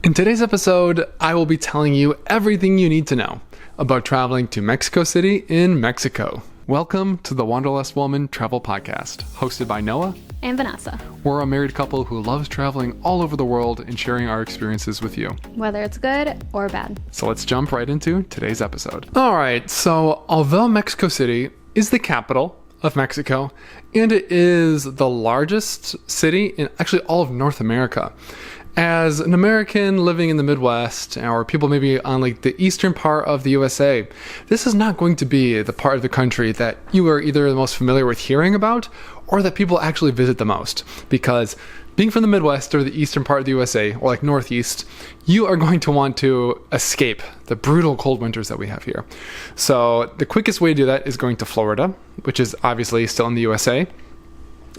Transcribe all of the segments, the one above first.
In today's episode, I will be telling you everything you need to know about traveling to Mexico City in Mexico. Welcome to the Wanderlust Woman Travel Podcast, hosted by Noah and Vanessa. We're a married couple who loves traveling all over the world and sharing our experiences with you, whether it's good or bad. So let's jump right into today's episode. All right, so although Mexico City is the capital of Mexico, and it is the largest city in actually all of North America, as an American living in the Midwest, or people maybe on like the eastern part of the USA, this is not going to be the part of the country that you are either the most familiar with hearing about or that people actually visit the most. Because being from the Midwest or the eastern part of the USA, or like Northeast, you are going to want to escape the brutal cold winters that we have here. So the quickest way to do that is going to Florida, which is obviously still in the USA.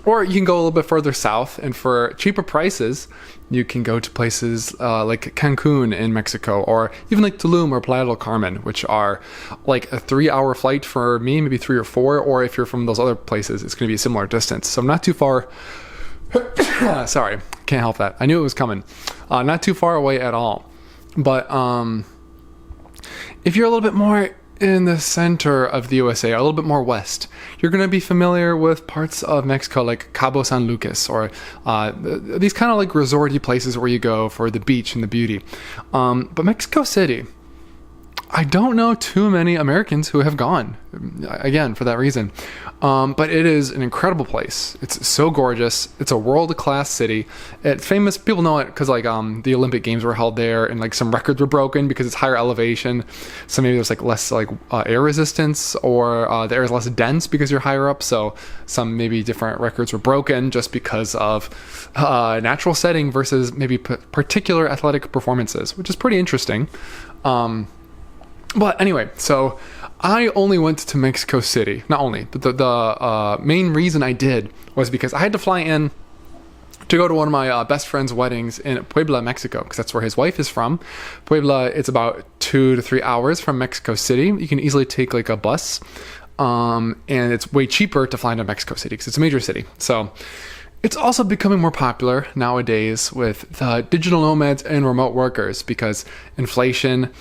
Or you can go a little bit further south, and for cheaper prices, you can go to places like Cancun in Mexico, or even like Tulum or Playa del Carmen, which are like a 3-hour flight for me, maybe 3 or 4, or if you're from those other places, it's going to be a similar distance. So not too far. Sorry, can't help that. I knew it was coming. Not too far away at all. But if you're a little bit more in the center of the USA, a little bit more west, you're going to be familiar with parts of Mexico like Cabo San Lucas, or these kind of like resorty places where you go for the beach and the beauty. But Mexico City, I don't know too many Americans who have gone, again, for that reason. But it is an incredible place. It's so gorgeous. It's a world-class city. It's famous. People know it because like the Olympic Games were held there, and like some records were broken because it's higher elevation. So maybe there's like less like air resistance, or the air is less dense because you're higher up. So some maybe different records were broken just because of natural setting versus maybe particular athletic performances, which is pretty interesting. But anyway, so I only went to Mexico City. Not only, but the main reason I did was because I had to fly in to go to one of my best friend's weddings in Puebla, Mexico, because that's where his wife is from. Puebla, it's about 2 to 3 hours from Mexico City. You can easily take like a bus, and it's way cheaper to fly into Mexico City because it's a major city. So it's also becoming more popular nowadays with digital nomads and remote workers, because inflation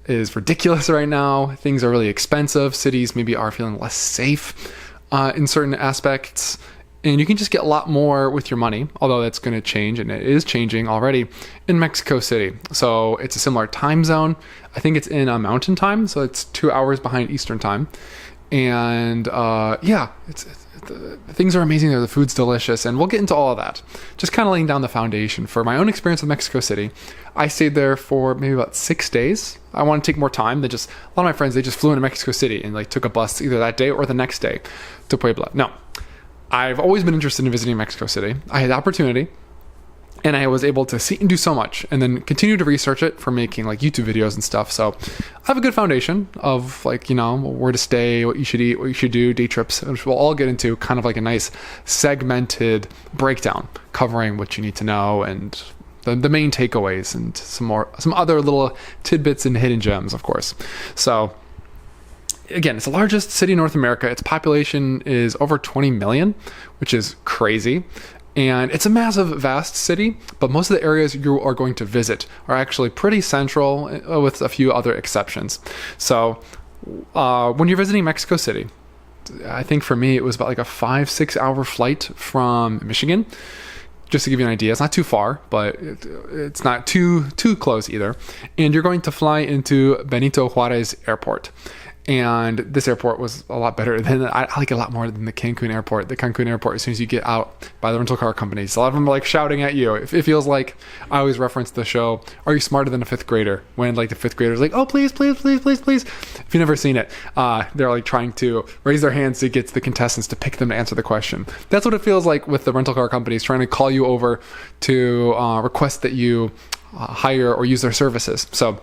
is ridiculous right now. Things are really expensive. Cities maybe are feeling less safe in certain aspects, and you can just get a lot more with your money, although that's going to change, and it is changing already in Mexico City. So it's a similar time zone. I think it's in a mountain time, so it's 2 hours behind Eastern time. And things are amazing there. The food's delicious, and we'll get into all of that. Just kind of laying down the foundation for my own experience with Mexico City. I stayed there for maybe about 6 days. I want to take more time than just, a lot of my friends, they just flew into Mexico City and like took a bus either that day or the next day to Puebla. No, I've always been interested in visiting Mexico City. I had the opportunity, and I was able to see and do so much, and then continue to research it for making like YouTube videos and stuff. So I have a good foundation of like, you know, where to stay, what you should eat, what you should do, day trips, which we'll all get into, kind of like a nice segmented breakdown covering what you need to know and the main takeaways, and some other little tidbits and hidden gems, of course. So again, it's the largest city in North America. Its population is over 20 million, which is crazy. And it's a massive, vast city, but most of the areas you are going to visit are actually pretty central, with a few other exceptions. So when you're visiting Mexico City, I think for me it was about like a 5-6 hour flight from Michigan. Just to give you an idea, it's not too far, but it's not too close either. And you're going to fly into Benito Juarez Airport. And this airport was a lot better than, I like it a lot more than the Cancun airport. The Cancun airport, as soon as you get out by the rental car companies, a lot of them are like shouting at you. It feels like, I always reference the show, Are You Smarter Than a Fifth Grader? When like the fifth grader's like, oh, please, please, please, please, please. If you've never seen it, they're like trying to raise their hands to get the contestants to pick them to answer the question. That's what it feels like with the rental car companies trying to call you over to request that you hire or use their services. So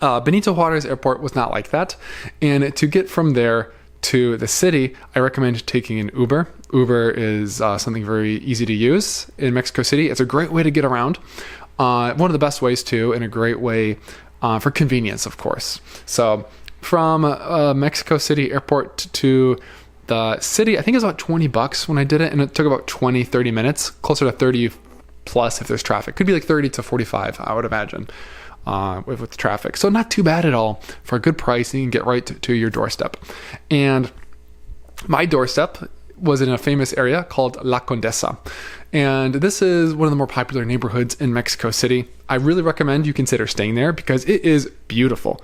Benito Juarez Airport was not like that. And to get from there to the city, I recommend taking an Uber. Uber is something very easy to use in Mexico City. It's a great way to get around. One of the best ways too, and a great way for convenience, of course. So from Mexico City Airport to the city, I think it was about $20 when I did it, and it took about 20-30 minutes, closer to 30 plus if there's traffic. Could be like 30 to 45, I would imagine, with traffic. So not too bad at all for a good price, and you can get right to your doorstep. And my doorstep was in a famous area called La Condesa. And this is one of the more popular neighborhoods in Mexico City. I really recommend you consider staying there because it is beautiful.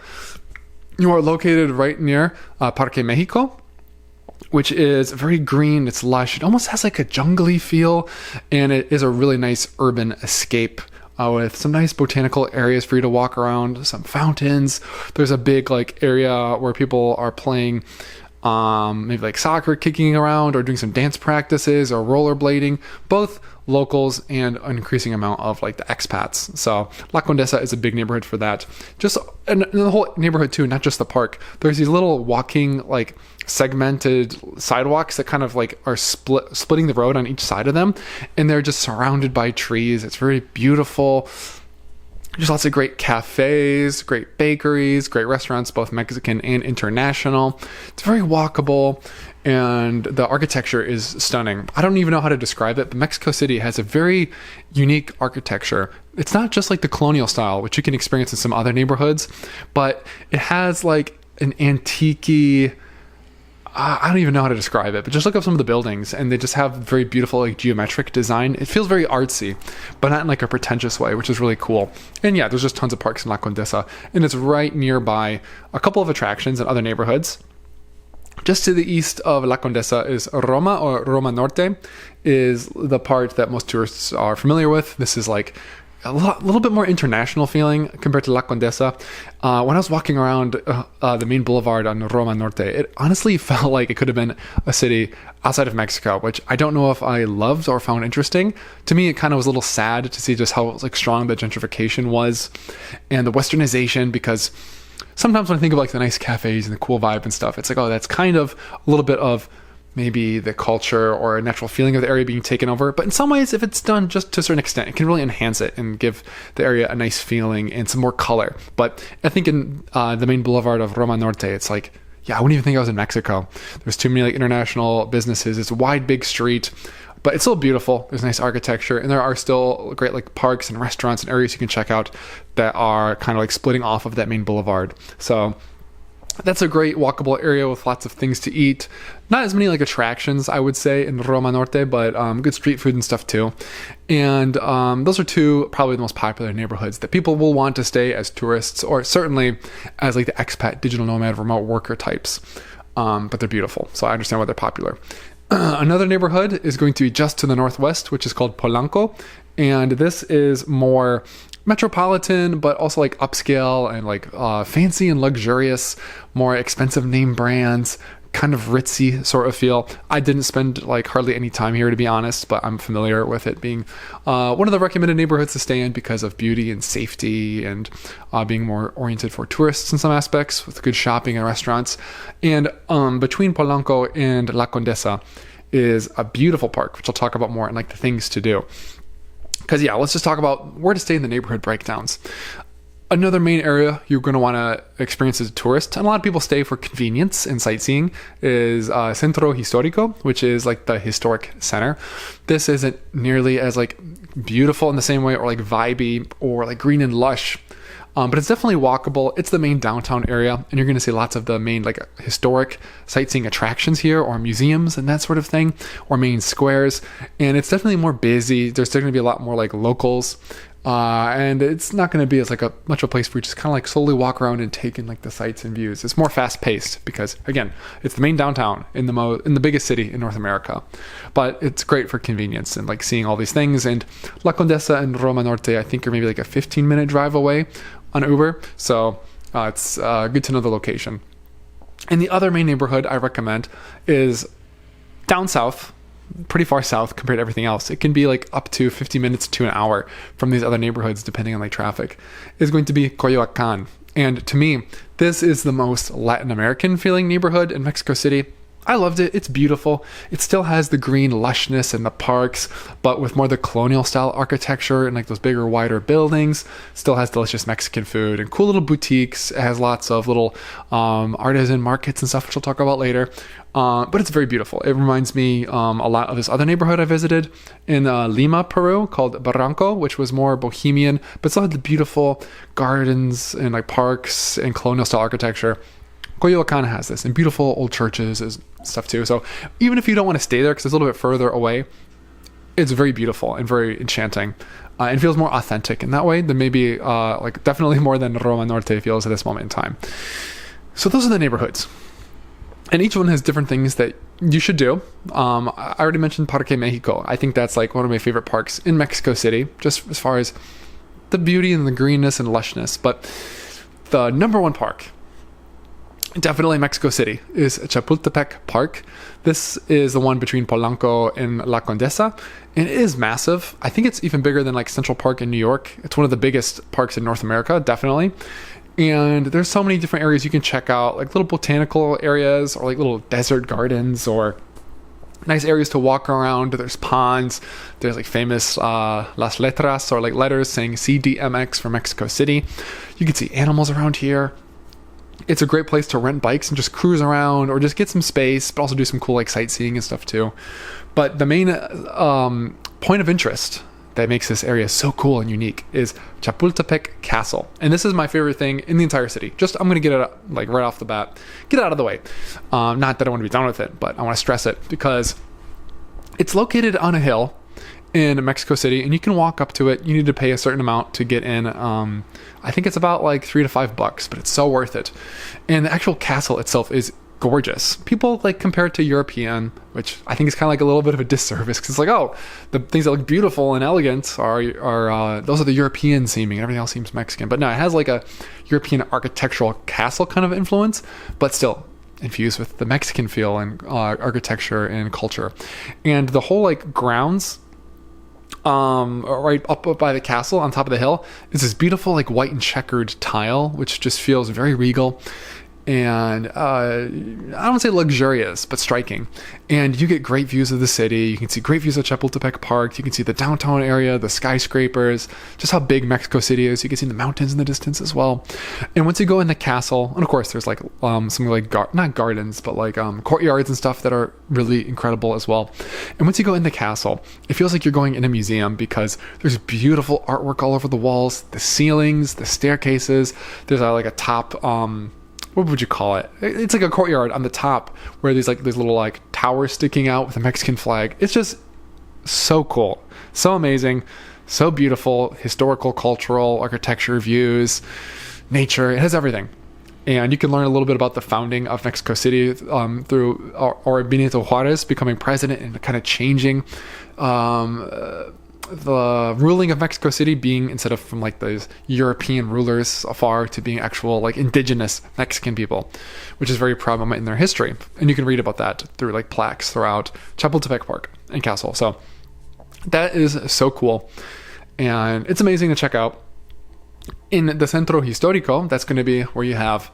You are located right near Parque Mexico, which is very green. It's lush. It almost has like a jungly feel, and it is a really nice urban escape with some nice botanical areas for you to walk around, some fountains. There's a big like area where people are playing maybe like soccer, kicking around, or doing some dance practices or rollerblading, both locals and an increasing amount of like the expats. So La Condesa is a big neighborhood for that. Just and the whole neighborhood too, not just the park. There's these little walking like segmented sidewalks that kind of like are splitting the road on each side of them, and they're just surrounded by trees. It's very beautiful. There's lots of great cafes, great bakeries, great restaurants, both Mexican and international. It's very walkable, and the architecture is stunning. I don't even know how to describe it, but Mexico City has a very unique architecture. It's not just like the colonial style, which you can experience in some other neighborhoods, but it has like an antique-y, I don't even know how to describe it, but just look up some of the buildings, and they just have very beautiful like geometric design. It feels very artsy, but not in like a pretentious way, which is really cool. And yeah, there's just tons of parks in La Condesa, and it's right nearby a couple of attractions in other neighborhoods. Just to the east of La Condesa is Roma, or Roma Norte, is the part that most tourists are familiar with. This is like a little bit more international feeling compared to La Condesa. When I was walking around the main boulevard on Roma Norte, it honestly felt like it could have been a city outside of Mexico, which I don't know if I loved or found interesting. To me, it kind of was a little sad to see just how like strong the gentrification was and the westernization, because sometimes when I think of like the nice cafes and the cool vibe and stuff, it's like, oh, that's kind of a little bit of maybe the culture or a natural feeling of the area being taken over. But in some ways, if it's done just to a certain extent, it can really enhance it and give the area a nice feeling and some more color. But I think in the main boulevard of Roma Norte, it's like, yeah, I wouldn't even think I was in Mexico. There's too many like international businesses. It's a wide, big street, but it's still beautiful. There's nice architecture, and there are still great like parks and restaurants and areas you can check out that are kind of like splitting off of that main boulevard. So that's a great walkable area with lots of things to eat. Not as many like attractions, I would say, in Roma Norte, but good street food and stuff too. And those are two probably the most popular neighborhoods that people will want to stay as tourists, or certainly as like the expat, digital nomad, remote worker types. But they're beautiful, so I understand why they're popular. Another neighborhood is going to be just to the northwest, which is called Polanco. And this is more metropolitan, but also like upscale and like fancy and luxurious, more expensive name brands, kind of ritzy sort of feel. I didn't spend like hardly any time here, to be honest, but I'm familiar with it being one of the recommended neighborhoods to stay in because of beauty and safety, and being more oriented for tourists in some aspects, with good shopping and restaurants. And between Polanco and La Condesa is a beautiful park, which I'll talk about more, and like the things to do. Because yeah, let's just talk about where to stay in the neighborhood breakdowns. Another main area you're going to want to experience as a tourist, and a lot of people stay for convenience and sightseeing, is Centro Historico, which is like the historic center. This isn't nearly as like beautiful in the same way, or like vibey, or like green and lush, but it's definitely walkable. It's the main downtown area, and you're going to see lots of the main like historic sightseeing attractions here, or museums and that sort of thing, or main squares. And it's definitely more busy. There's going to be a lot more like locals. And it's not going to be as like much of a place where you just kind of like slowly walk around and take in like the sights and views. It's more fast paced because, again, it's the main downtown in the biggest city in North America. But it's great for convenience and like seeing all these things. And La Condesa and Roma Norte, I think, are maybe like a 15-minute drive away on Uber. So it's good to know the location. And the other main neighborhood I recommend is down south, pretty far south compared to everything else. It can be like up to 50 minutes to an hour from these other neighborhoods, depending on like traffic, is going to be Coyoacan. And to me, this is the most Latin American feeling neighborhood in Mexico City. I loved it. It's beautiful. It still has the green lushness in the parks, but with more the colonial style architecture and like those bigger, wider buildings. Still has delicious Mexican food and cool little boutiques. It has lots of little artisan markets and stuff, which we'll talk about later. But it's very beautiful. It reminds me a lot of this other neighborhood I visited in Lima, Peru, called Barranco, which was more bohemian, but still had the beautiful gardens and like parks and colonial style architecture. Coyoacan has this, and beautiful old churches and stuff too. So even if you don't want to stay there because it's a little bit further away, it's very beautiful and very enchanting. And feels more authentic in that way than maybe like definitely more than Roma Norte feels at this moment in time. So those are the neighborhoods. And each one has different things that you should do. I already mentioned Parque Mexico. I think that's like one of my favorite parks in Mexico City, just as far as the beauty and the greenness and lushness. But the number one park, definitely Mexico City, is Chapultepec Park. This is the one between Polanco and La Condesa, and it is massive. I think it's even bigger than like Central Park in New York. It's one of the biggest parks in North America, definitely. And there's so many different areas you can check out, like little botanical areas or like little desert gardens or nice areas to walk around. There's ponds. There's like famous las letras, or like letters saying CDMX for Mexico City. You can see animals around here. It's a great place to rent bikes and just cruise around or just get some space, but also do some cool like sightseeing and stuff too. But the main point of interest that makes this area so cool and unique is Chapultepec Castle. And this is my favorite thing in the entire city. Just, I'm going to get it like right off the bat, get it out of the way. Not that I want to be done with it, but I want to stress it because it's located on a hill in Mexico City, and you can walk up to it. You need to pay a certain amount to get in. I think it's about like $3 to $5, but it's so worth it. And the actual castle itself is gorgeous. People like compare it to European, which I think is kind of like a little bit of a disservice because it's like, oh, the things that look beautiful and elegant are those are the European seeming, and everything else seems Mexican. But no, it has like a European architectural castle kind of influence, but still infused with the Mexican feel and architecture and culture. And the whole like grounds right up by the castle on top of the hill is this beautiful like white and checkered tile, which just feels very regal and I don't say luxurious, but striking. And you get great views of the city. You can see great views of Chapultepec Park. You can see the downtown area, the skyscrapers, just how big Mexico City is. You can see the mountains in the distance as well. And once you go in the castle, and of course there's like some like not gardens, but like courtyards and stuff that are really incredible as well. And once you go in the castle, it feels like you're going in a museum because there's beautiful artwork all over the walls, the ceilings, the staircases. There's like a top what would you call it? It's like a courtyard on the top where there's like these little like towers sticking out with a Mexican flag. It's just so cool, so amazing, so beautiful. Historical, cultural, architecture, views, nature. It has everything. And you can learn a little bit about the founding of Mexico City through or Benito Juarez becoming president and kind of changing the ruling of Mexico City, being instead of from like those European rulers afar to being actual like indigenous Mexican people, which is very prominent in their history. And you can read about that through like plaques throughout Chapultepec Park and Castle. So that is so cool. And it's amazing to check out. In the Centro Historico, that's going to be where you have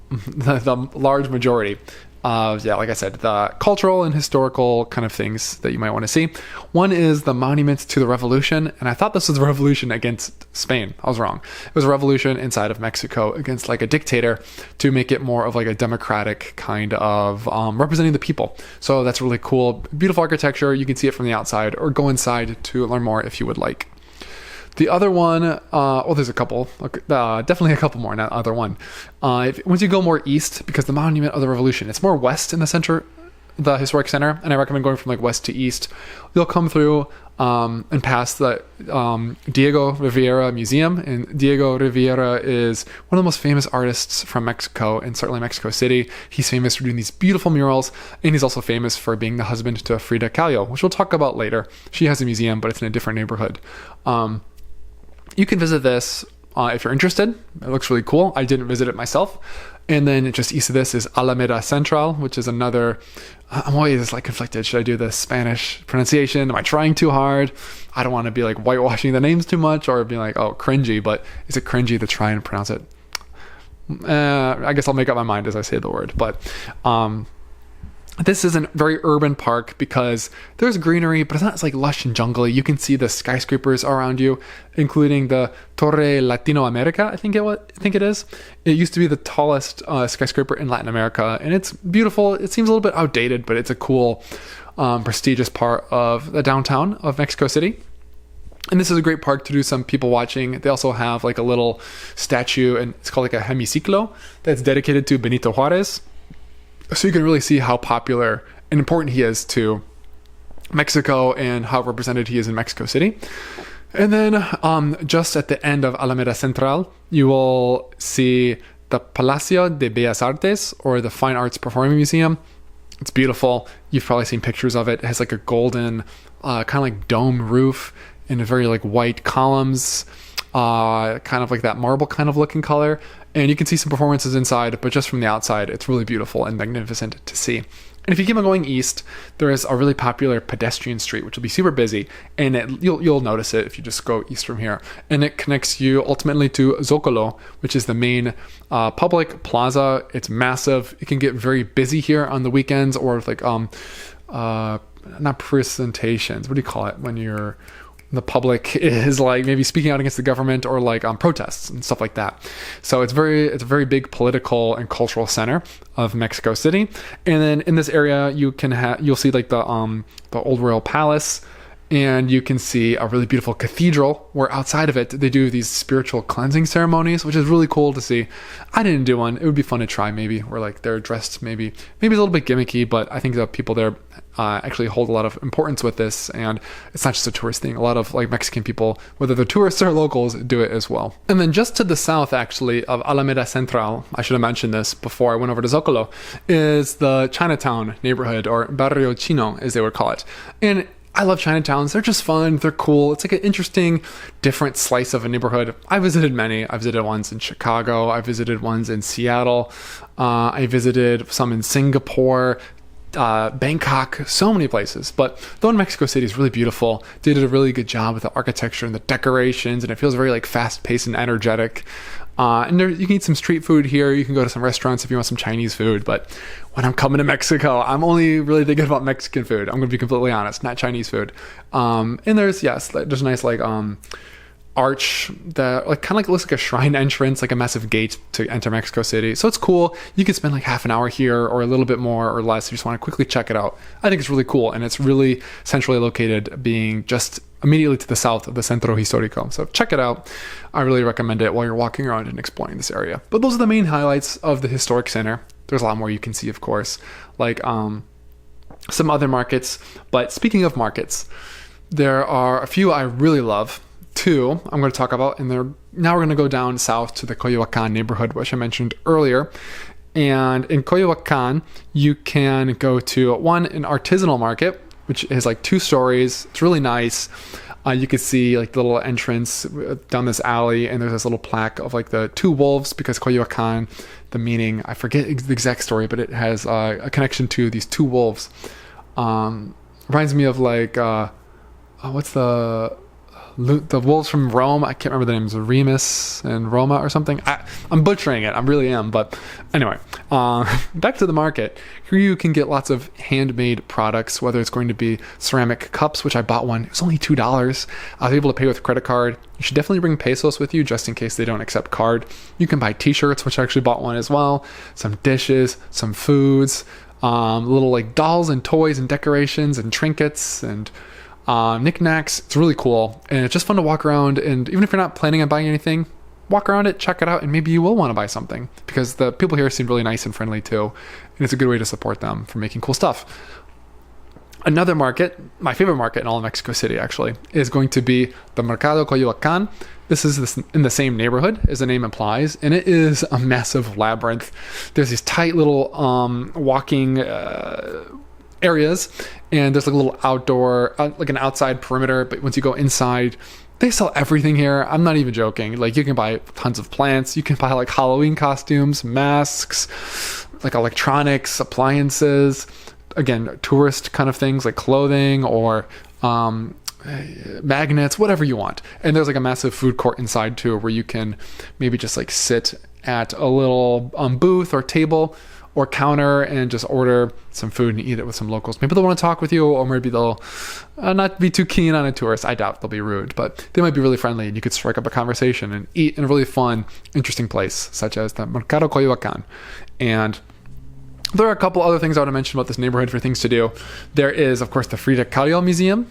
the large majority of, like I said, the cultural and historical kind of things that you might want to see. One is the monument to the revolution, and I thought this was a revolution against Spain. I was wrong. It was a revolution inside of Mexico against like a dictator to make it more of like a democratic kind of representing the people. So that's really cool. Beautiful architecture. You can see it from the outside or go inside to learn more if you would like. The other one, there's a couple, definitely a couple more, not other one. Once you go more east, because the Monument of the Revolution, it's more west in the center, the historic center, and I recommend going from like west to east. You'll come through and pass the Diego Rivera Museum, and Diego Rivera is one of the most famous artists from Mexico, and certainly Mexico City. He's famous for doing these beautiful murals, and he's also famous for being the husband to Frida Kahlo, which we'll talk about later. She has a museum, but it's in a different neighborhood. You can visit this if you're interested. It looks really cool. I didn't visit it myself. And then just east of this is Alameda Central, which is another. I'm always like conflicted. Should I do the Spanish pronunciation? Am I trying too hard? I don't want to be like whitewashing the names too much or being like, oh, cringy. But is it cringy to try and pronounce it? I guess I'll make up my mind as I say the word. But This is a very urban park because there's greenery, but it's not like lush and jungly. You can see the skyscrapers around you, including the Torre Latino America, I think it is. It used to be the tallest skyscraper in Latin America, and it's beautiful. It seems a little bit outdated, but it's a cool, prestigious part of the downtown of Mexico City. And this is a great park to do some people watching. They also have like a little statue, and it's called like a hemiciclo that's dedicated to Benito Juarez. So you can really see how popular and important he is to Mexico and how represented he is in Mexico City. And then just at the end of Alameda Central, you will see the Palacio de Bellas Artes, or the Fine Arts Performing Museum. It's beautiful. You've probably seen pictures of it. It has like a golden kind of like dome roof and a very like white columns, kind of like that marble kind of looking color. And you can see some performances inside, but just from the outside, it's really beautiful and magnificent to see. And if you keep on going east, there is a really popular pedestrian street, which will be super busy, and you'll notice it if you just go east from here. And it connects you ultimately to Zocalo, which is the main public plaza. It's massive. It can get very busy here on the weekends, or like not presentations. What do you call it when the public is like maybe speaking out against the government, or like protests and stuff like that. So it's a very big political and cultural center of Mexico City. And then in this area, you'll see like the old royal palace, and you can see a really beautiful cathedral where outside of it they do these spiritual cleansing ceremonies, which is really cool to see. I didn't do one. It would be fun to try, maybe, where like they're dressed maybe a little bit gimmicky, but I think the people there actually hold a lot of importance with this, and it's not just a tourist thing. A lot of like Mexican people, whether they're tourists or locals, do it as well. And then just to the south, actually, of Alameda Central, I should have mentioned this before I went over to Zocalo, is the Chinatown neighborhood, or Barrio Chino as they would call it. And I love Chinatowns. They're just fun. They're cool. It's like an interesting, different slice of a neighborhood. I visited many. I visited ones in Chicago. I visited ones in Seattle. I visited some in Singapore, Bangkok, so many places. But the one in Mexico City is really beautiful. They did a really good job with the architecture and the decorations, and it feels very like fast-paced and energetic. And you can eat some street food here. You can go to some restaurants if you want some Chinese food. But when I'm coming to Mexico, I'm only really thinking about Mexican food. I'm going to be completely honest, not Chinese food. And there's a nice like arch that like kind of like looks like a shrine entrance, like a massive gate to enter Mexico City. So it's cool. You can spend like half an hour here, or a little bit more or less if you just want to quickly check it out. I think it's really cool, and it's really centrally located, being just immediately to the south of the Centro Historico. So check it out. I really recommend it while you're walking around and exploring this area. But those are the main highlights of the historic center. There's a lot more you can see, of course, like some other markets. But speaking of markets, there are a few I really love. Two I'm going to talk about, and now we're going to go down south to the Coyoacan neighborhood, which I mentioned earlier. And in Coyoacan, you can go to an artisanal market, which is like 2 stories. It's really nice. You can see like the little entrance down this alley, and there's this little plaque of like the 2 wolves, because Coyoacan, the meaning, I forget the exact story, but it has a connection to these 2 wolves. Reminds me of like what's the wolves from Rome. I can't remember the names, Remus and Roma or something. I'm butchering it. I really am. But anyway, back to the market. Here you can get lots of handmade products, whether it's going to be ceramic cups, which I bought one. It was only $2. I was able to pay with credit card. You should definitely bring pesos with you just in case they don't accept card. You can buy t-shirts, which I actually bought one as well. Some dishes, some foods, little like dolls and toys and decorations and trinkets and knickknacks. It's really cool, and it's just fun to walk around. And even if you're not planning on buying anything, walk around it, check it out, and maybe you will want to buy something, because the people here seem really nice and friendly too, and it's a good way to support them for making cool stuff. Another market, my favorite market in all of Mexico City actually, is going to be the Mercado Coyoacan. This is in the same neighborhood as the name implies, and it is a massive labyrinth. There's these tight little walking areas, and there's like a little outdoor, like an outside perimeter, but once you go inside, they sell everything here. I'm not even joking. Like, you can buy tons of plants, you can buy like Halloween costumes, masks, like electronics, appliances, again, tourist kind of things like clothing or magnets, whatever you want. And there's like a massive food court inside too, where you can maybe just like sit at a little booth or table or counter and just order some food and eat it with some locals. Maybe they'll want to talk with you, or maybe they'll not be too keen on a tourist. I doubt they'll be rude, but they might be really friendly, and you could strike up a conversation and eat in a really fun, interesting place, such as the Mercado Coyoacan. And there are a couple other things I want to mention about this neighborhood for things to do. There is, of course, the Frida Kahlo Museum.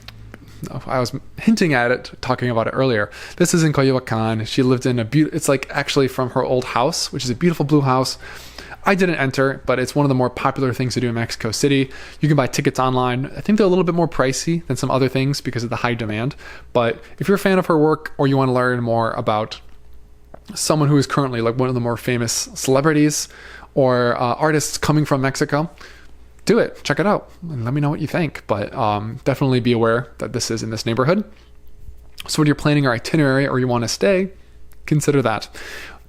I was hinting at it, talking about it earlier. This is in Coyoacan. She lived in it's like actually from her old house, which is a beautiful blue house. I didn't enter, but it's one of the more popular things to do in Mexico City. You can buy tickets online. I think they're a little bit more pricey than some other things because of the high demand. But if you're a fan of her work, or you want to learn more about someone who is currently like one of the more famous celebrities or artists coming from Mexico, do it. Check it out and let me know what you think. But definitely be aware that this is in this neighborhood. So when you're planning your itinerary or you want to stay, consider that.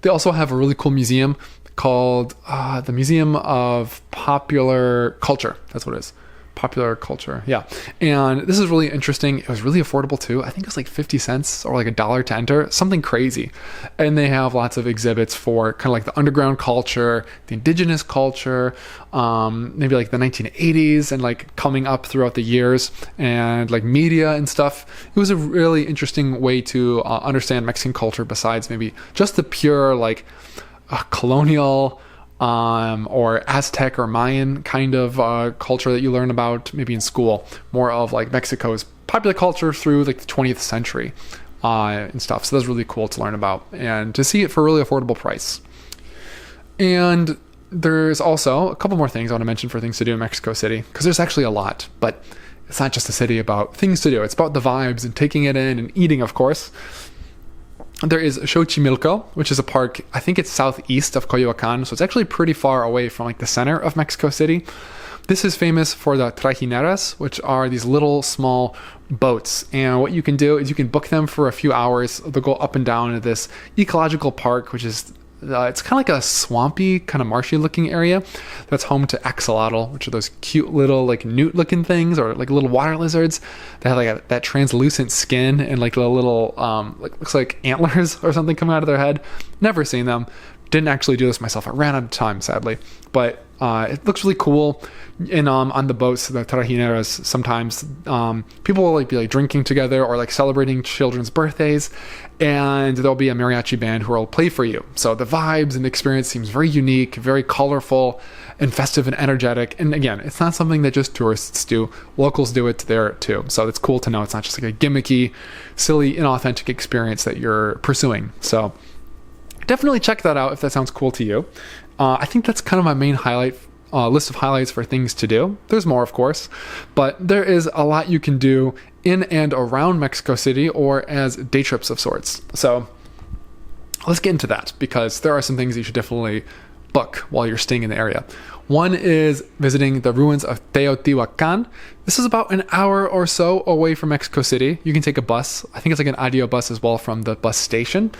They also have a really cool museum called the Museum of Popular Culture. That's what it is. Popular culture. Yeah. And this is really interesting. It was really affordable too. I think it was like 50 cents or like $1 to enter, something crazy. And they have lots of exhibits for kind of like the underground culture, the indigenous culture, maybe like the 1980s and like coming up throughout the years, and like media and stuff. It was a really interesting way to understand Mexican culture besides maybe just the pure like colonial or Aztec or Mayan kind of culture that you learn about maybe in school. More of like Mexico's popular culture through like the 20th century and stuff. So that's really cool to learn about and to see it for a really affordable price. And there's also a couple more things I want to mention for things to do in Mexico City, because there's actually a lot, but it's not just a city about things to do. It's about the vibes and taking it in and eating, of course. There is Xochimilco, which is a park, I think it's southeast of Coyoacan, so it's actually pretty far away from like the center of Mexico City. This is famous for the trajineras, which are these little small boats. And what you can do is you can book them for a few hours. They'll go up and down to this ecological park, which is it's kind of like a swampy, kind of marshy looking area that's home to axolotl, which are those cute little like newt looking things, or like little water lizards that have like that translucent skin and like the little like looks like antlers or something coming out of their head. Never seen them. Didn't actually do this myself. I ran out of time, sadly, but it looks really cool. And on the boats, the trajineras, sometimes people will like be like drinking together or like celebrating children's birthdays, and there'll be a mariachi band who will play for you. So the vibes and the experience seems very unique, very colorful and festive and energetic. And again, it's not something that just tourists do. Locals do it there too. So it's cool to know it's not just like a gimmicky, silly, inauthentic experience that you're pursuing. So definitely check that out if that sounds cool to you. I think that's kind of my main list of highlights for things to do. There's more, of course, but there is a lot you can do in and around Mexico City, or as day trips of sorts. So let's get into that, because there are some things you should definitely book while you're staying in the area. One is visiting the ruins of Teotihuacan. This is about an hour or so away from Mexico City. You can take a bus. I think it's like an audio bus as well from the bus station.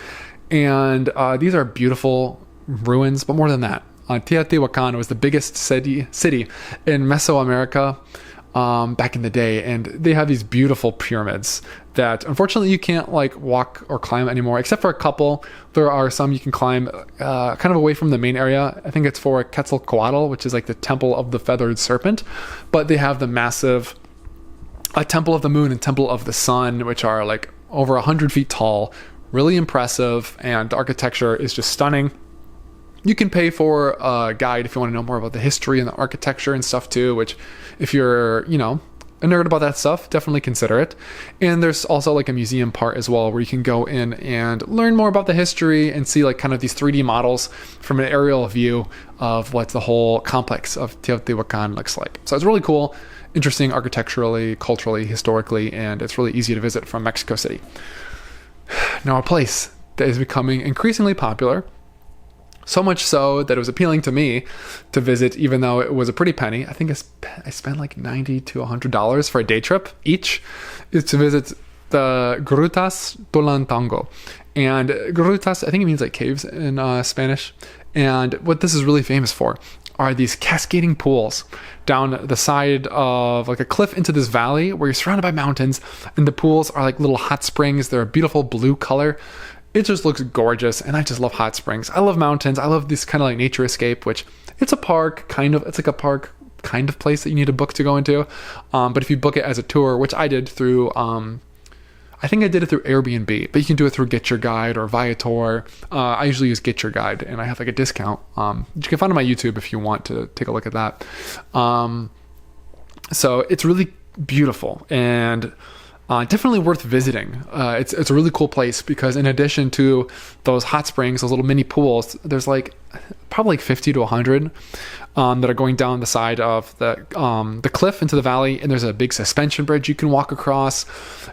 And these are beautiful ruins, but more than that, Teotihuacan was the biggest city in Mesoamerica back in the day, and they have these beautiful pyramids that unfortunately you can't like walk or climb anymore, except for a couple. There are some you can climb kind of away from the main area. I think it's for Quetzalcoatl, which is like the temple of the feathered serpent, but they have the massive temple of the moon and temple of the sun, which are like over 100 feet tall, really impressive, and the architecture is just stunning. You can pay for a guide if you want to know more about the history and the architecture and stuff too, which if you're, a nerd about that stuff, definitely consider it. And there's also like a museum part as well, where you can go in and learn more about the history and see like kind of these 3D models from an aerial view of what the whole complex of Teotihuacan looks like. So it's really cool, interesting architecturally, culturally, historically, and it's really easy to visit from Mexico City. Now, a place that is becoming increasingly popular, so much so that it was appealing to me to visit, even though it was a pretty penny. I think I spent like $90 to $100 for a day trip each, is to visit the Grutas Tolantongo. And grutas, I think it means like caves in Spanish. And what this is really famous for are these cascading pools down the side of like a cliff into this valley where you're surrounded by mountains, and the pools are like little hot springs. They're a beautiful blue color. It just looks gorgeous, and I just love hot springs. I love mountains. I love this kind of like nature escape, which it's a park, kind of. It's like a park kind of place that you need a book to go into. But if you book it as a tour, which I did through, I think I did it through Airbnb, but you can do it through Get Your Guide or Viator. I usually use Get Your Guide, and I have like a discount. You can find it on my YouTube if you want to take a look at that. So it's really beautiful and definitely worth visiting. It's a really cool place because in addition to those hot springs, those little mini pools, there's like probably like 50 to 100 that are going down the side of the cliff into the valley, and there's a big suspension bridge you can walk across.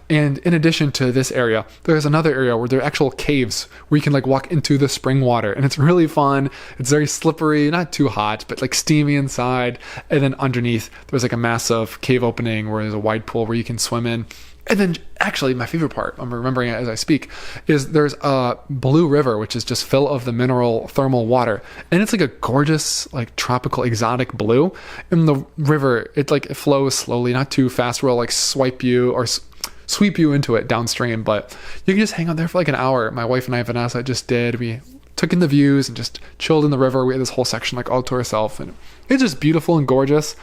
And in addition to this area, there's another area where there are actual caves where you can like walk into the spring water, and it's really fun. It's very slippery, not too hot, but like steamy inside. And then underneath there's like a massive cave opening where there's a wide pool where you can swim in. And then actually my favorite part, I'm remembering it as I speak, is there's a blue river, which is just full of the mineral thermal water. And it's like a gorgeous, like tropical, exotic blue. And the river, it flows slowly, not too fast, where it'll like sweep you into it downstream. But you can just hang out there for like an hour. My wife and I, Vanessa, just did. We took in the views and just chilled in the river. We had this whole section like all to ourselves. And it's just beautiful and gorgeous.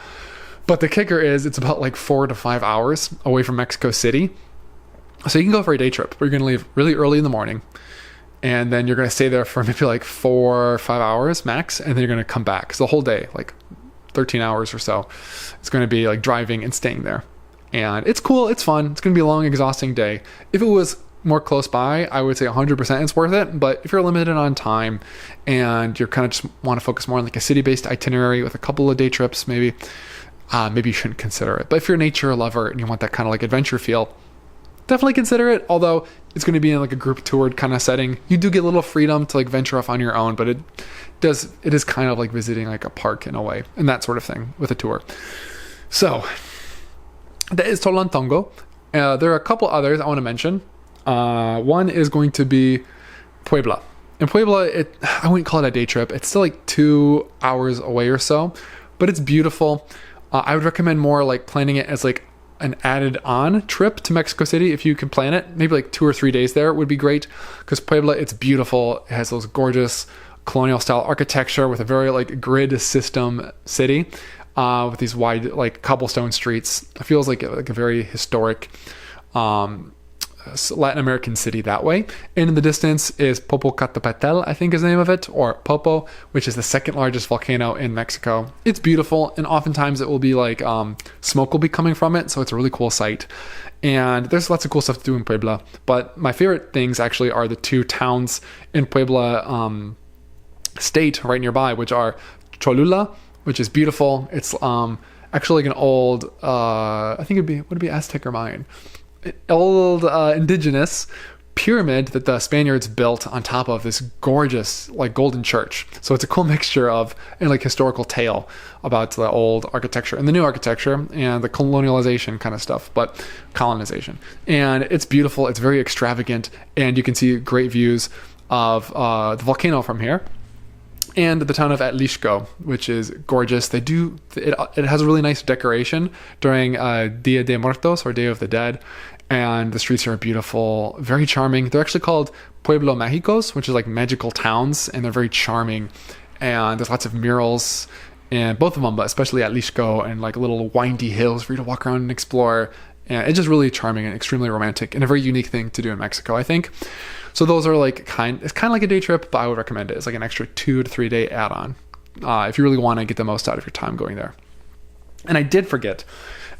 But the kicker is it's about like 4 to 5 hours away from Mexico City. So you can go for a day trip where you're going to leave really early in the morning. And then you're going to stay there for maybe like 4 or 5 hours max. And then you're going to come back. So the whole day, like 13 hours or so, it's going to be like driving and staying there. And it's cool. It's fun. It's going to be a long, exhausting day. If it was more close by, I would say 100% it's worth it. But if you're limited on time and you're kind of just want to focus more on like a city-based itinerary with a couple of day trips, maybe you shouldn't consider it. But if you're a nature lover and you want that kind of like adventure feel, definitely consider it. Although it's going to be in like a group toured kind of setting, you do get a little freedom to like venture off on your own, but it is kind of like visiting like a park in a way and that sort of thing with a tour. So that is Tolantongo. There are a couple others I want to mention. One is going to be Puebla. In Puebla, I wouldn't call it a day trip. It's still like 2 hours away or so, but it's beautiful. I would recommend more like planning it as like an added on trip to Mexico City. If you can plan it, maybe like 2 or 3 days there would be great, because Puebla, it's beautiful. It has those gorgeous colonial style architecture with a very like grid system city with these wide like cobblestone streets. It feels like a very historic Latin American city that way. And in the distance is Popocatépetl, I think is the name of it, or Popo, which is the second largest volcano in Mexico. It's beautiful, and oftentimes it will be like smoke will be coming from it, so it's a really cool sight. And there's lots of cool stuff to do in Puebla, but my favorite things actually are the 2 towns in Puebla state right nearby, which are Cholula, which is beautiful. It's actually like an old I think would it be Aztec or Mayan, old indigenous pyramid that the Spaniards built on top of this gorgeous like golden church. So it's a cool mixture of and like historical tale about the old architecture and the new architecture and the colonialization kind of stuff, but colonization. And it's beautiful. It's very extravagant, and you can see great views of the volcano from here. And the town of Atlixco, which is gorgeous. It has a really nice decoration during Dia de Muertos, or Day of the Dead. And the streets are beautiful, very charming. They're actually called Pueblo Magicos, which is like magical towns, and they're very charming. And there's lots of murals in both of them, but especially Atlixco, and like little windy hills for you to walk around and explore. And it's just really charming and extremely romantic, and a very unique thing to do in Mexico, I think. So those are like it's kind of like a day trip, but I would recommend it. It's like an extra 2 to 3 day add-on if you really want to get the most out of your time going there. And I did forget,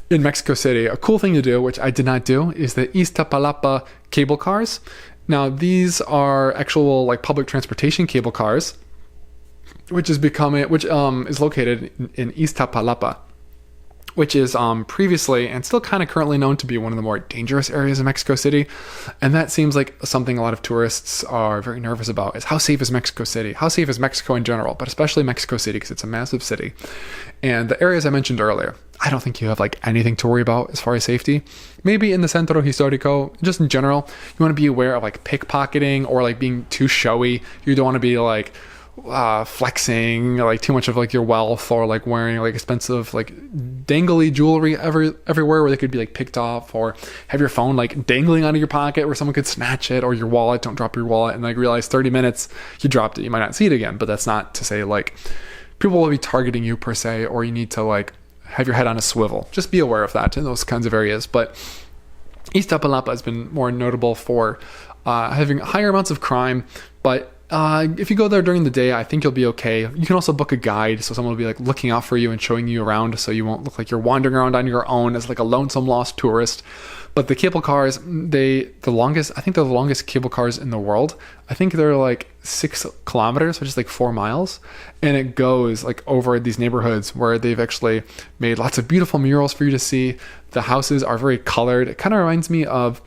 in Mexico City, a cool thing to do, which I did not do, is the Iztapalapa cable cars. Now these are actual like public transportation cable cars, which is located in Iztapalapa, which is previously and still kind of currently known to be one of the more dangerous areas of Mexico City. And that seems like something a lot of tourists are very nervous about, is how safe is Mexico City? How safe is Mexico in general, but especially Mexico City, because it's a massive city. And the areas I mentioned earlier, I don't think you have like anything to worry about as far as safety. Maybe in the Centro Historico, just in general, you want to be aware of like pickpocketing or like being too showy. You don't want to be like flexing like too much of like your wealth, or like wearing like expensive like dangly jewelry everywhere where they could be like picked off, or have your phone like dangling out of your pocket where someone could snatch it, or your wallet. Don't drop your wallet and like realize 30 minutes you dropped it, you might not see it again. But that's not to say like people will be targeting you per se, or you need to like have your head on a swivel. Just be aware of that in those kinds of areas. But Iztapalapa has been more notable for having higher amounts of crime, but if you go there during the day, I think you'll be okay. You can also book a guide, so someone will be like looking out for you and showing you around, so you won't look like you're wandering around on your own as like a lonesome lost tourist. But the cable cars, I think they're the longest cable cars in the world. I think they're like 6 kilometers, which is like 4 miles. And it goes like over these neighborhoods where they've actually made lots of beautiful murals for you to see. The houses are very colored. It kind of reminds me of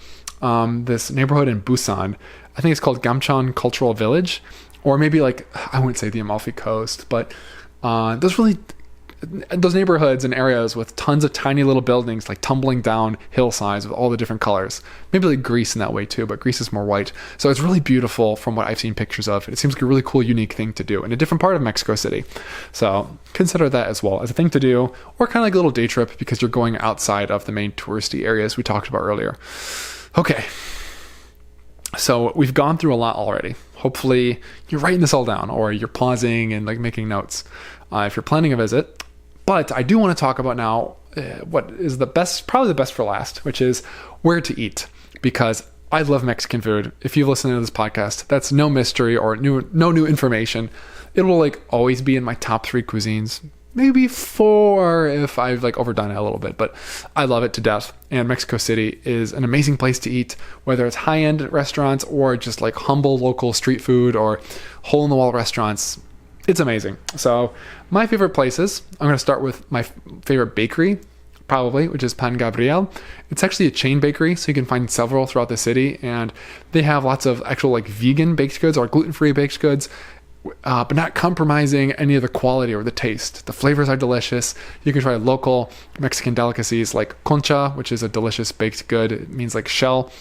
this neighborhood in Busan. I think it's called Gamcheon Cultural Village, or maybe like, I wouldn't say the Amalfi Coast, but those neighborhoods and areas with tons of tiny little buildings like tumbling down hillsides with all the different colors. Maybe like Greece in that way too, but Greece is more white. So it's really beautiful from what I've seen pictures of. It seems like a really cool, unique thing to do in a different part of Mexico City. So consider that as well as a thing to do, or kind of like a little day trip because you're going outside of the main touristy areas we talked about earlier. Okay. So we've gone through a lot already. Hopefully you're writing this all down, or you're pausing and like making notes if you're planning a visit. But I do want to talk about now what is the best, probably the best for last, which is where to eat, because I love Mexican food. If you've listened to this podcast, that's no mystery or no new information. It will like always be in my top 3 cuisines. Maybe 4 if I've like overdone it a little bit, but I love it to death. And Mexico City is an amazing place to eat, whether it's high-end restaurants or just like humble local street food or hole-in-the-wall restaurants. It's amazing. So my favorite places, I'm going to start with my favorite bakery, probably, which is Pan Gabriel. It's actually a chain bakery, so you can find several throughout the city, and they have lots of actual like vegan baked goods or gluten-free baked goods. But not compromising any of the quality or the taste. The flavors are delicious. You can try local Mexican delicacies like concha, which is a delicious baked good. It means like shell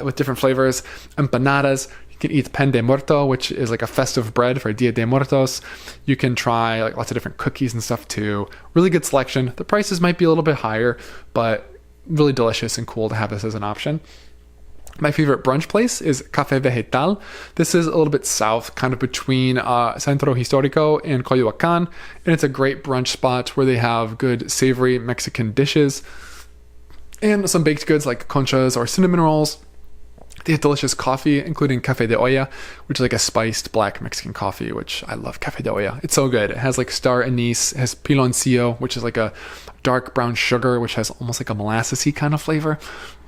with different flavors. Empanadas. You can eat pan de muerto, which is like a festive bread for Dia de Muertos. You can try like lots of different cookies and stuff too. Really good selection. The prices might be a little bit higher, but really delicious and cool to have this as an option. My favorite brunch place is Café Vegetal. This is a little bit south, kind of between Centro Historico and Coyoacan, and it's a great brunch spot where they have good savory Mexican dishes and some baked goods like conchas or cinnamon rolls. They have delicious coffee, including Café de Olla, which is like a spiced black Mexican coffee, which I love. Café de Olla. It's so good. It has like star anise, it has piloncillo, which is like a dark brown sugar, which has almost like a molassesy kind of flavor.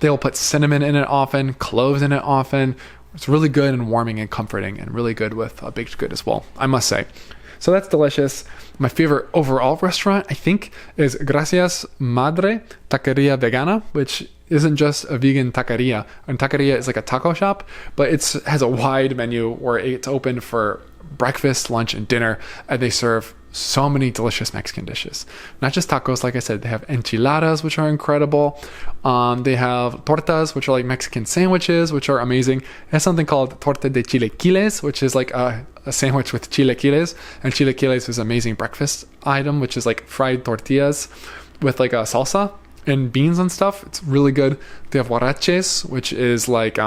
They'll put cinnamon in it often, cloves in it often. It's really good and warming and comforting, and really good with a baked good as well, I must say. So that's delicious. My favorite overall restaurant, I think, is Gracias Madre Taqueria Vegana, which isn't just a vegan taqueria. And taqueria is like a taco shop, but it has a wide menu where it's open for breakfast, lunch, and dinner, and they serve so many delicious Mexican dishes. Not just tacos, like I said, they have enchiladas, which are incredible. They have tortas, which are like Mexican sandwiches, which are amazing. It has something called torta de chilequiles, which is like a sandwich with chilequiles. And chilequiles is an amazing breakfast item, which is like fried tortillas with like a salsa and beans and stuff. It's really good. They have huaraches, which is like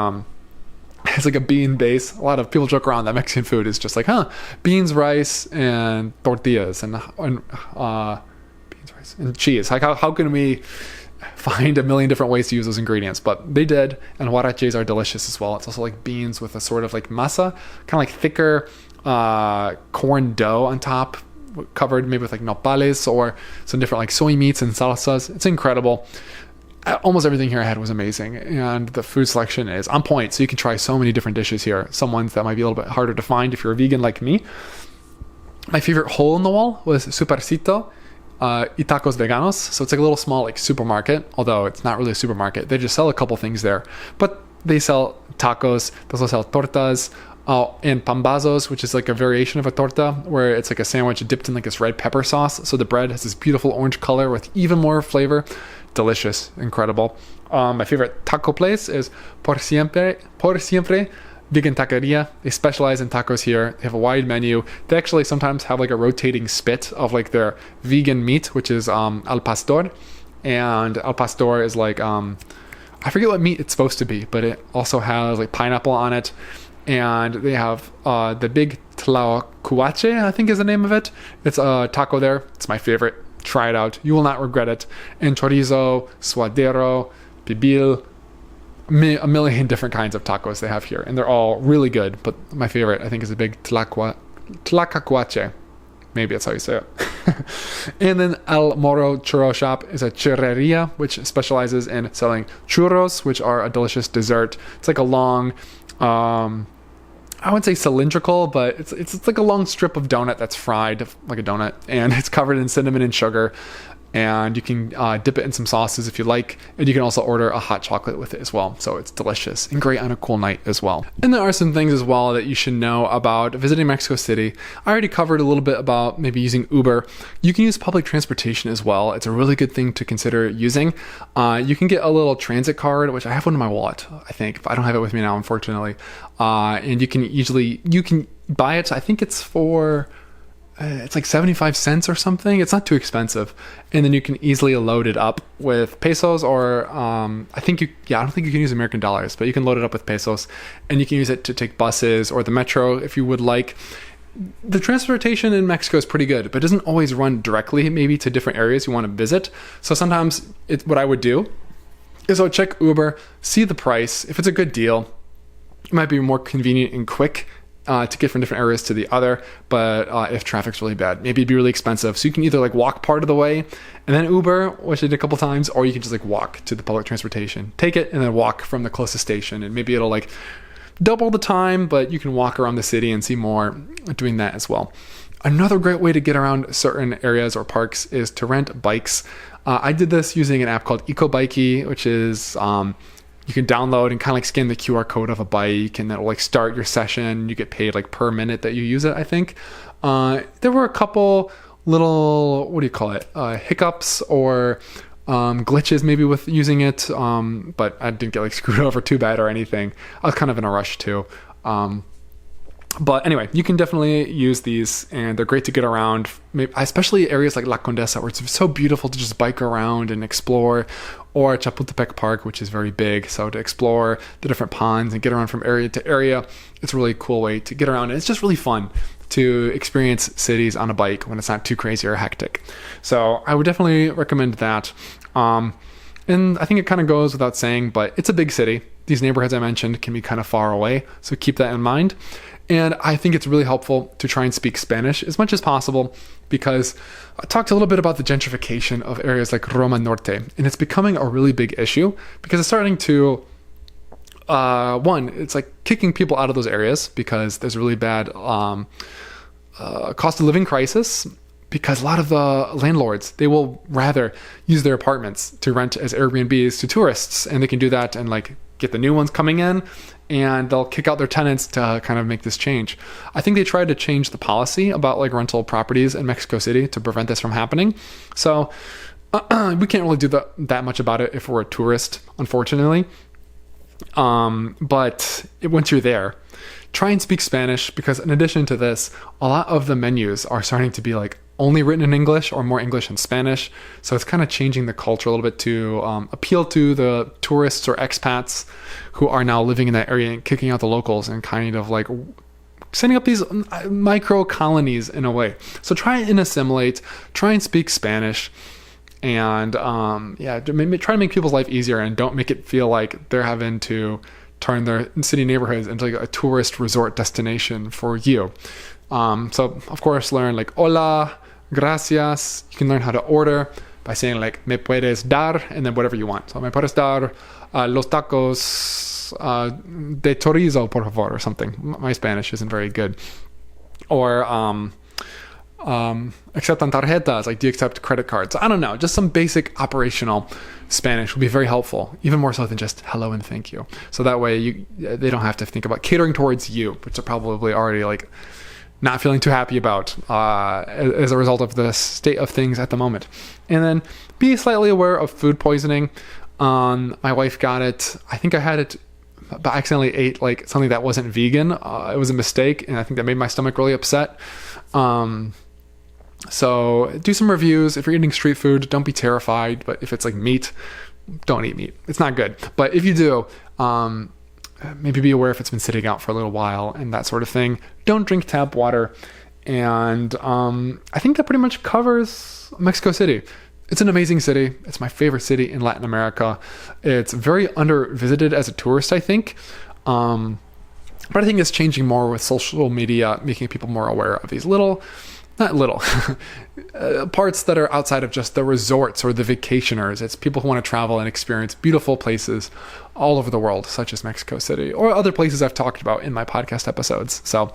it's like a bean base. A lot of people joke around that Mexican food is just like, beans, rice, and tortillas, and beans, rice, and cheese. Like how can we find a million different ways to use those ingredients? But they did, and huaraches are delicious as well. It's also like beans with a sort of like masa, kind of like thicker corn dough on top, covered maybe with like nopales or some different like soy meats and salsas. It's incredible. Almost everything here I had was amazing, and the food selection is on point, so you can try so many different dishes here. Some ones that might be a little bit harder to find if you're a vegan like me. My favorite hole in the wall was Supercito y Tacos Veganos. So it's like a little small like supermarket, although it's not really a supermarket. They just sell a couple things there, but they sell tacos. They also sell tortas and pambazos, which is like a variation of a torta where it's like a sandwich dipped in like this red pepper sauce. So the bread has this beautiful orange color with even more flavor. Delicious, incredible. My favorite taco place is Por Siempre Vegan taqueria. They specialize in tacos here. They have a wide menu. They actually sometimes have like a rotating spit of like their vegan meat, which is al pastor. And al pastor is like, I forget what meat it's supposed to be, but it also has like pineapple on it. And they have the big tlacuache, I think is the name of it. It's a taco there. It's my favorite. Try it out. You will not regret it. And chorizo, suadero, pibil, a million different kinds of tacos they have here. And they're all really good. But my favorite, I think, is a big tlacacuache. Maybe that's how you say it. And then El Moro Churro Shop is a churreria, which specializes in selling churros, which are a delicious dessert. It's like a long... I wouldn't say cylindrical, but it's like a long strip of donut that's fried like a donut, and it's covered in cinnamon and sugar, and you can dip it in some sauces if you like, and you can also order a hot chocolate with it as well. So it's delicious and great on a cool night as well. And there are some things as well that you should know about visiting Mexico City. I already covered a little bit about maybe using Uber. You can use public transportation as well. It's a really good thing to consider using. You can get a little transit card, which I have one in my wallet, I think, but I don't have it with me now, unfortunately. And you can buy it. I think it's for... it's like 75 cents or something. It's not too expensive. And then you can easily load it up with pesos or I don't think you can use American dollars, but you can load it up with pesos and you can use it to take buses or the metro if you would like. The transportation in Mexico is pretty good, but it doesn't always run directly maybe to different areas you want to visit. So sometimes what I would do is I would check Uber, see the price. If it's a good deal, it might be more convenient and quick to get from different areas to the other, but if traffic's really bad, maybe it'd be really expensive. So you can either like walk part of the way and then Uber, which I did a couple times, or you can just like walk to the public transportation, take it and then walk from the closest station, and maybe it'll like double the time, but you can walk around the city and see more doing that as well. Another great way to get around certain areas or parks is to rent bikes. I did this using an app called EcoBikey, which is you can download and kind of like scan the QR code of a bike, and that'll like start your session. You get paid like per minute that you use it, I think. There were a couple little, hiccups or glitches maybe with using it, but I didn't get like screwed over too bad or anything. I was kind of in a rush too. But anyway, you can definitely use these, and they're great to get around, especially areas like La Condesa, where it's so beautiful to just bike around and explore, or Chapultepec Park, which is very big. So to explore the different ponds and get around from area to area, it's a really cool way to get around. And it's just really fun to experience cities on a bike when it's not too crazy or hectic. So I would definitely recommend that. And I think it kind of goes without saying, but it's a big city. These neighborhoods I mentioned can be kind of far away, so keep that in mind. And I think it's really helpful to try and speak Spanish as much as possible, because I talked a little bit about the gentrification of areas like Roma Norte, and it's becoming a really big issue because it's starting to, it's like kicking people out of those areas because there's a really bad cost of living crisis, because a lot of the landlords, they will rather use their apartments to rent as Airbnbs to tourists, and they can do that and like get the new ones coming in, and they'll kick out their tenants to kind of make this change. I think they tried to change the policy about like rental properties in Mexico City to prevent this from happening. So we can't really do that much about it if we're a tourist, unfortunately. But once you're there, try and speak Spanish, because in addition to this, a lot of the menus are starting to be like only written in English or more English and Spanish. So it's kind of changing the culture a little bit to appeal to the tourists or expats who are now living in that area and kicking out the locals and kind of like setting up these micro colonies in a way. So try and assimilate, try and speak Spanish, and try to make people's life easier, and don't make it feel like they're having to turn their city neighborhoods into like a tourist resort destination for you. So of course, learn like hola, gracias. You can learn how to order by saying like me puedes dar, and then whatever you want. So me puedes dar los tacos de chorizo, por favor, or something. My Spanish isn't very good. Or acceptan tarjetas, like do you accept credit cards? I don't know, just some basic operational Spanish will be very helpful, even more so than just hello and thank you. So that way they don't have to think about catering towards you, which they're probably already like not feeling too happy about as a result of the state of things at the moment. And then be slightly aware of food poisoning. My wife got it. I think I had it but I accidentally ate like something that wasn't vegan. It was a mistake, and I think that made my stomach really upset. So do some reviews. If you're eating street food, don't be terrified. But if it's like meat, don't eat meat. It's not good. But if you do, maybe be aware if it's been sitting out for a little while and that sort of thing. Don't drink tap water. And I think that pretty much covers Mexico City. It's an amazing city. It's my favorite city in Latin America. It's very under-visited as a tourist, I think. But I think it's changing more with social media, making people more aware of these parts that are outside of just the resorts or the vacationers. It's people who want to travel and experience beautiful places all over the world, such as Mexico City or other places I've talked about in my podcast episodes. So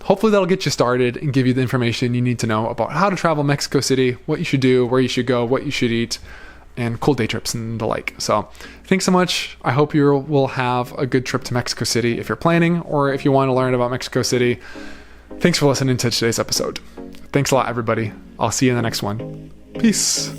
hopefully that'll get you started and give you the information you need to know about how to travel Mexico City, what you should do, where you should go, what you should eat, and cool day trips and the like. So thanks so much. I hope you will have a good trip to Mexico City if you're planning, or if you want to learn about Mexico City. Thanks for listening to today's episode. Thanks a lot, everybody. I'll see you in the next one. Peace.